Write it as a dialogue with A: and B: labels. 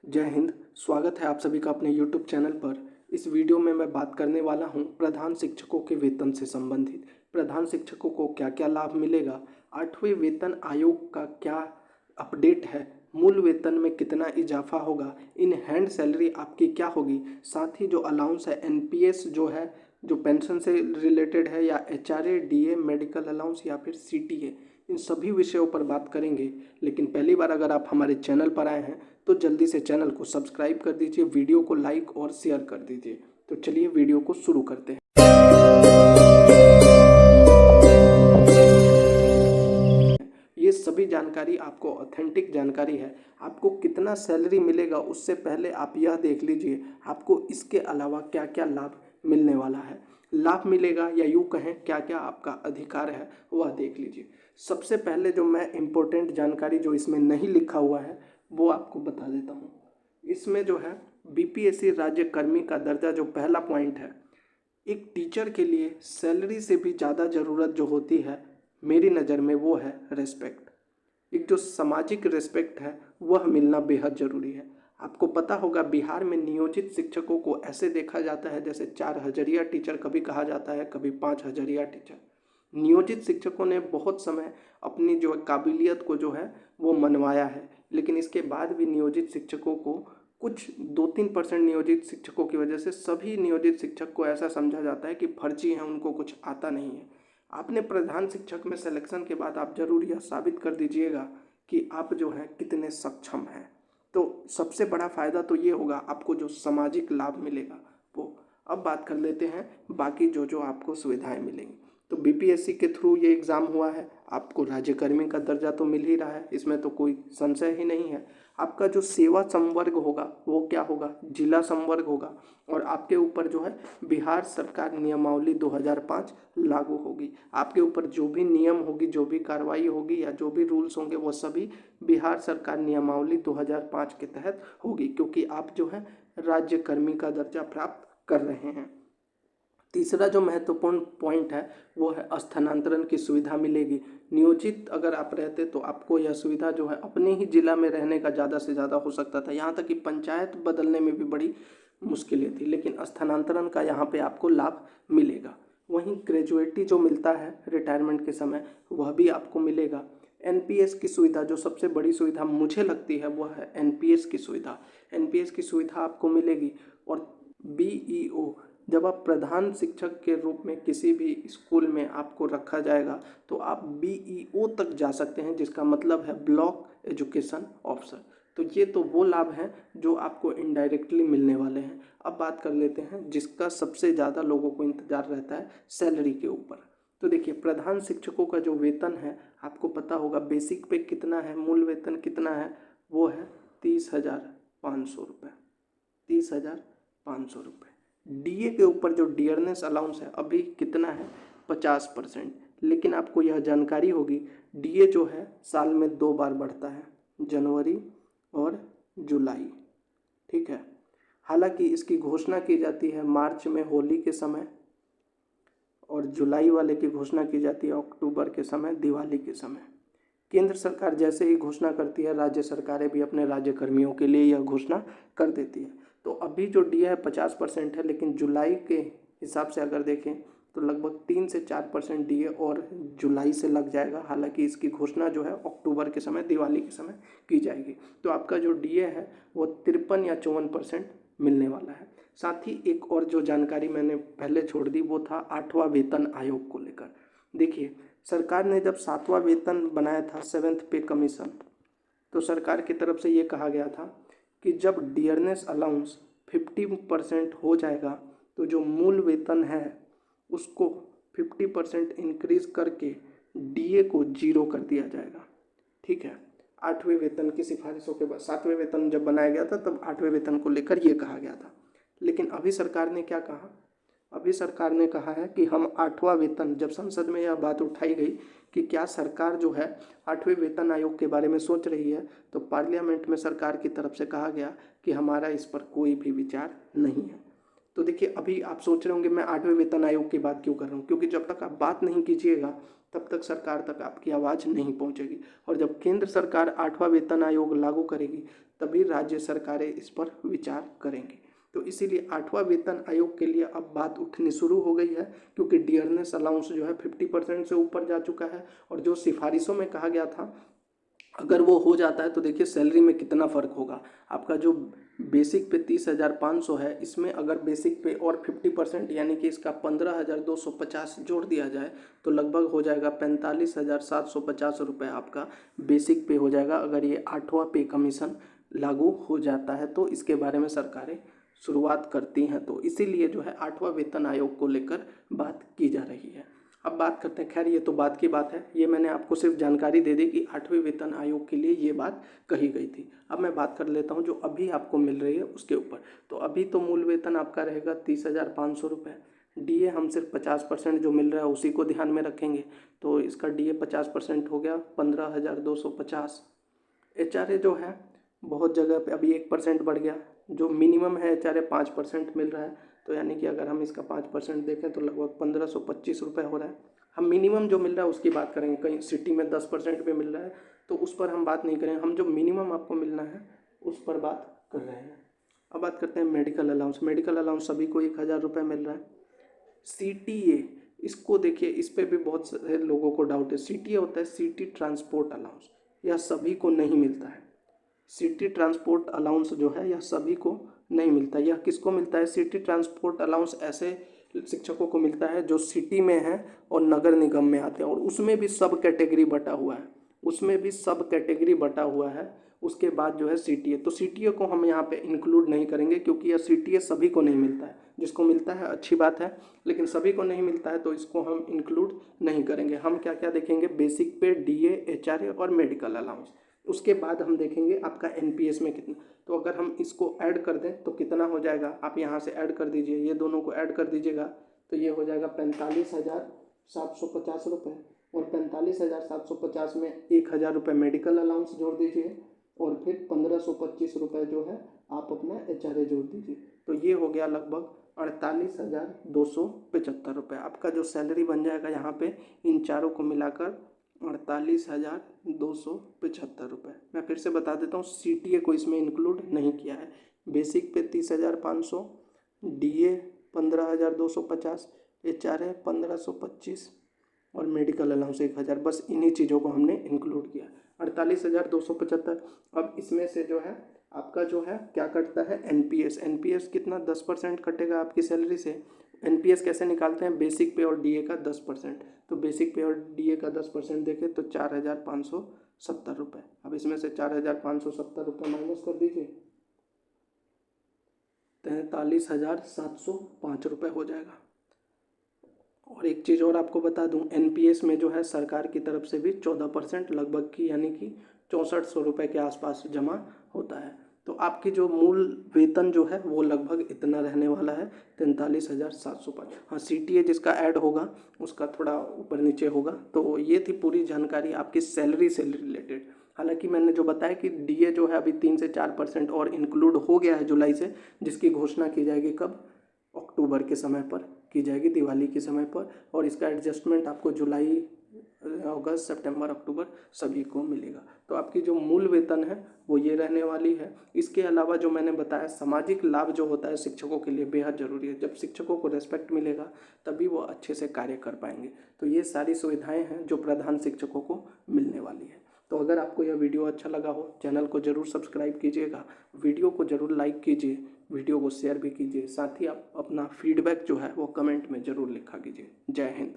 A: जय हिंद। स्वागत है आप सभी का अपने YouTube चैनल पर। इस वीडियो में मैं बात करने वाला हूं प्रधान शिक्षकों के वेतन से संबंधित। प्रधान शिक्षकों को क्या क्या लाभ मिलेगा, 8वें वेतन आयोग का क्या अपडेट है, मूल वेतन में कितना इजाफा होगा, इन हैंड सैलरी आपकी क्या होगी, साथ ही जो अलाउंस है एनपीएस जो है, जो पेंशन से रिलेटेड है, या एचआरए, डीए, मेडिकल अलाउंस या फिर सीटीए, इन सभी विषयों पर बात करेंगे। लेकिन पहली बार अगर आप हमारे चैनल पर आए हैं तो जल्दी से चैनल को सब्सक्राइब कर दीजिए, वीडियो को लाइक और शेयर कर दीजिए। तो चलिए वीडियो को शुरू करते हैं। ये सभी जानकारी आपको ऑथेंटिक जानकारी है। आपको कितना सैलरी मिलेगा उससे पहले आप यह देख लीजिए आपको इसके अलावा क्या क्या लाभ मिलने वाला है। लाभ मिलेगा या यूँ कहें क्या क्या आपका अधिकार है वह देख लीजिए। सबसे पहले जो मैं इम्पोर्टेंट जानकारी जो इसमें नहीं लिखा हुआ है वो आपको बता देता हूँ। इसमें जो है बीपीएससी राज्य कर्मी का दर्जा, जो पहला पॉइंट है, एक टीचर के लिए सैलरी से भी ज़्यादा ज़रूरत जो होती है मेरी नज़र में वो है रेस्पेक्ट। एक जो सामाजिक रेस्पेक्ट है वह मिलना बेहद ज़रूरी है। आपको पता होगा बिहार में नियोजित शिक्षकों को ऐसे देखा जाता है जैसे 4 हजरिया टीचर कभी कहा जाता है, कभी 5 हजरिया टीचर। नियोजित शिक्षकों ने बहुत समय अपनी जो काबिलियत को जो है वो मनवाया है, लेकिन इसके बाद भी नियोजित शिक्षकों को कुछ 2-3% नियोजित शिक्षकों की वजह से सभी नियोजित शिक्षक को ऐसा समझा जाता है कि फर्जी हैं, उनको कुछ आता नहीं है। आपने प्रधान शिक्षक में सिलेक्शन के बाद आप जरूर यह साबित कर दीजिएगा कि आप जो हैं कितने सक्षम हैं। तो सबसे बड़ा फ़ायदा तो ये होगा, आपको जो सामाजिक लाभ मिलेगा वो। अब बात कर लेते हैं बाकी जो जो आपको सुविधाएं मिलेंगी। तो बीपीएससी के थ्रू ये एग्ज़ाम हुआ है, आपको राज्यकर्मी का दर्जा तो मिल ही रहा है, इसमें तो कोई संशय ही नहीं है। आपका जो सेवा संवर्ग होगा वो क्या होगा, जिला संवर्ग होगा, और आपके ऊपर जो है बिहार सरकार नियमावली 2005 लागू होगी। आपके ऊपर जो भी नियम होगी, जो भी कार्रवाई होगी या जो भी रूल्स होंगे वो सभी बिहार सरकार नियमावली 2005 के तहत होगी, क्योंकि आप जो है राज्यकर्मी का दर्जा प्राप्त कर रहे हैं। तीसरा जो महत्वपूर्ण पॉइंट है वो है स्थानांतरण की सुविधा मिलेगी। नियोजित अगर आप रहते तो आपको यह सुविधा जो है अपने ही जिला में रहने का ज़्यादा से ज़्यादा हो सकता था, यहाँ तक कि पंचायत बदलने में भी बड़ी मुश्किलें थी, लेकिन स्थानांतरण का यहाँ पे आपको लाभ मिलेगा। वहीं ग्रेजुएटी जो मिलता है रिटायरमेंट के समय वह भी आपको मिलेगा। एनपीएस की सुविधा, जो सबसे बड़ी सुविधा मुझे लगती है वह है एनपीएस की सुविधा। एनपीएस की सुविधा आपको मिलेगी। और बीईओ, जब आप प्रधान शिक्षक के रूप में किसी भी स्कूल में आपको रखा जाएगा तो आप बीईओ तक जा सकते हैं, जिसका मतलब है ब्लॉक एजुकेशन ऑफिसर। तो ये तो वो लाभ हैं जो आपको इनडायरेक्टली मिलने वाले हैं। अब बात कर लेते हैं जिसका सबसे ज़्यादा लोगों को इंतजार रहता है, सैलरी के ऊपर। तो देखिए प्रधान शिक्षकों का जो वेतन है आपको पता होगा बेसिक पे कितना है, मूल वेतन कितना है, वो है 30,500 रुपये। 30,500 रुपये। डीए के ऊपर जो डियरनेस अलाउंस है अभी कितना है, 50%। लेकिन आपको यह जानकारी होगी डीए जो है साल में 2 बार बढ़ता है, जनवरी और जुलाई। ठीक है, हालांकि इसकी घोषणा की जाती है मार्च में होली के समय, और जुलाई वाले की घोषणा की जाती है अक्टूबर के समय, दिवाली के समय। केंद्र सरकार जैसे ही घोषणा करती है राज्य सरकारें भी अपने राज्य कर्मियों के लिए यह घोषणा कर देती है। तो अभी जो डीए है 50% है, लेकिन जुलाई के हिसाब से अगर देखें तो लगभग 3 से 4% डीए और जुलाई से लग जाएगा। हालांकि इसकी घोषणा जो है अक्टूबर के समय, दिवाली के समय की जाएगी। तो आपका जो डीए है वो 53 या 54% मिलने वाला है। साथ ही एक और जो जानकारी मैंने पहले छोड़ दी वो था 8वां वेतन आयोग को लेकर। देखिए सरकार ने जब 7वां वेतन बनाया था, 7th पे कमीशन, तो सरकार की तरफ से ये कहा गया था कि जब डियरनेस अलाउंस 50% हो जाएगा तो जो मूल वेतन है उसको 50% इंक्रीज करके डीए को 0 कर दिया जाएगा। ठीक है, 8वें वेतन की सिफारिशों के बाद 7वें वेतन जब बनाया गया था तब 8वें वेतन को लेकर ये कहा गया था। लेकिन अभी सरकार ने क्या कहा, अभी सरकार ने कहा है कि हम 8वां वेतन, जब संसद में यह बात उठाई गई कि क्या सरकार जो है 8वें वेतन आयोग के बारे में सोच रही है, तो पार्लियामेंट में सरकार की तरफ से कहा गया कि हमारा इस पर कोई भी विचार नहीं है। तो देखिए अभी आप सोच रहे होंगे मैं 8वें वेतन आयोग की बात क्यों कर रहा हूँ, क्योंकि जब तक आप बात नहीं कीजिएगा तब तक सरकार तक आपकी आवाज़ नहीं पहुँचेगी। और जब केंद्र सरकार 8वां वेतन आयोग लागू करेगी तभी राज्य सरकारें इस पर विचार करेंगी। तो इसीलिए 8वां वेतन आयोग के लिए अब बात उठनी शुरू हो गई है, क्योंकि डियरनेस अलाउंस जो है 50% से ऊपर जा चुका है। और जो सिफारिशों में कहा गया था, अगर वो हो जाता है तो देखिए सैलरी में कितना फ़र्क होगा। आपका जो बेसिक पे 30,500 है, इसमें अगर बेसिक पे और 50% यानी कि इसका 15,250 जोड़ दिया जाए तो लगभग हो जाएगा 45,750 रुपये आपका बेसिक पे हो जाएगा, अगर ये 8वां पे कमीशन लागू हो जाता है तो। इसके बारे में सरकारें शुरुआत करती हैं, तो इसीलिए जो है 8वां वेतन आयोग को लेकर बात की जा रही है। अब बात करते हैं, खैर ये तो बात की बात है, ये मैंने आपको सिर्फ जानकारी दे दी कि 8वें वेतन आयोग के लिए ये बात कही गई थी। अब मैं बात कर लेता हूँ जो अभी आपको मिल रही है उसके ऊपर। तो अभी तो मूल वेतन आपका रहेगा 30,500 रुपये। डीए हम सिर्फ 50% जो मिल रहा है उसी को ध्यान में रखेंगे, तो इसका डीए 50% हो गया 15,250। एचआरए जो है बहुत जगह पे अभी 1% बढ़ गया, जो मिनिमम है एचआरए 5% मिल रहा है, तो यानी कि अगर हम इसका 5% देखें तो लगभग 1,525 रुपये हो रहा है। हम मिनिमम जो मिल रहा है उसकी बात करेंगे, कहीं सिटी में 10% पे मिल रहा है तो उस पर हम बात नहीं करेंगे, हम जो मिनिमम आपको मिलना है उस पर बात कर रहे हैं। अब बात करते हैं मेडिकल अलाउंस। मेडिकल अलाउंस सभी को 1,000 रुपये मिल रहा है। सीटीए, इसको देखिए, इस पर भी बहुत सारे लोगों को डाउट है। सीटीए होता है सिटी ट्रांसपोर्ट अलाउंस, यह सभी को नहीं मिलता है। सिटी ट्रांसपोर्ट अलाउंस जो है यह सभी को नहीं मिलता। यह किसको मिलता है? सिटी ट्रांसपोर्ट अलाउंस ऐसे शिक्षकों को मिलता है जो सिटी में हैं और नगर निगम में आते हैं, और उसमें भी सब कैटेगरी बटा हुआ है, उसमें भी सब कैटेगरी बटा हुआ है। उसके बाद जो है सीटीए, तो सीटीए को हम यहाँ पे इंक्लूड नहीं करेंगे क्योंकि यह सीटीए सभी को नहीं मिलता है। जिसको मिलता है अच्छी बात है, लेकिन सभी को नहीं मिलता है तो इसको हम इंक्लूड नहीं करेंगे। हम क्या क्या देखेंगे? बेसिक पे, डीए, एचआरए और मेडिकल अलाउंस। उसके बाद हम देखेंगे आपका एनपीएस में कितना। तो अगर हम इसको ऐड कर दें तो कितना हो जाएगा? आप यहाँ से ऐड कर दीजिए, ये दोनों को ऐड कर दीजिएगा तो ये हो जाएगा 45,750 रुपये। और 45,750 में 1,000 रुपये मेडिकल अलाउंस जोड़ दीजिए और फिर 1,525 रुपये जो है आप अपना एचआरए जोड़ दीजिए, तो ये हो गया लगभग 48,275 रुपये। आपका जो सैलरी बन जाएगा यहाँ पे इन चारों को मिलाकर 48,275 रुपये। मैं फिर से बता देता हूँ, सीटीए को इसमें इंक्लूड नहीं किया है। बेसिक पे 30,500, डीए 15,250, एचआरए 1,525 और मेडिकल अलाउंस 1,000। बस इन्हीं चीज़ों को हमने इंक्लूड किया, 48,275। अब इसमें से जो है आपका जो है क्या कटता है? एनपीएस। एनपीएस कितना? 10% कटेगा आपकी सैलरी से। एनपीएस कैसे निकालते हैं? बेसिक पे और डीए का 10%। तो बेसिक पे और डीए का 10% देखें तो 4,570 रुपये। अब इसमें से 4,570 रुपये माइनस कर दीजिए, 43,705 रुपये हो जाएगा। और एक चीज़ और आपको बता दूं, एनपीएस में जो है सरकार की तरफ से भी 14% लगभग की, यानी कि 6400 रुपये के आसपास जमा होता है। तो आपकी जो मूल वेतन जो है वो लगभग इतना रहने वाला है, 43,705। हाँ, सीटीए जिसका ऐड होगा उसका थोड़ा ऊपर नीचे होगा। तो ये थी पूरी जानकारी आपकी सैलरी से रिलेटेड। हालांकि मैंने जो बताया कि डीए जो है अभी 3 से 4% और इंक्लूड हो गया है जुलाई से, जिसकी घोषणा की जाएगी कब? अक्टूबर के समय पर की जाएगी, दिवाली के समय पर। और इसका एडजस्टमेंट आपको जुलाई, अगस्त, सितंबर, अक्टूबर सभी को मिलेगा। तो आपकी जो मूल वेतन है वो ये रहने वाली है। इसके अलावा जो मैंने बताया, सामाजिक लाभ जो होता है शिक्षकों के लिए बेहद ज़रूरी है। जब शिक्षकों को रेस्पेक्ट मिलेगा तभी वो अच्छे से कार्य कर पाएंगे। तो ये सारी सुविधाएं हैं जो प्रधान शिक्षकों को मिलने वाली है। तो अगर आपको यह वीडियो अच्छा लगा हो, चैनल को ज़रूर सब्सक्राइब कीजिएगा, वीडियो को ज़रूर लाइक कीजिए, वीडियो को शेयर भी कीजिए। साथ ही आप अपना फीडबैक जो है वो कमेंट में ज़रूर लिखा कीजिए। जय हिंद।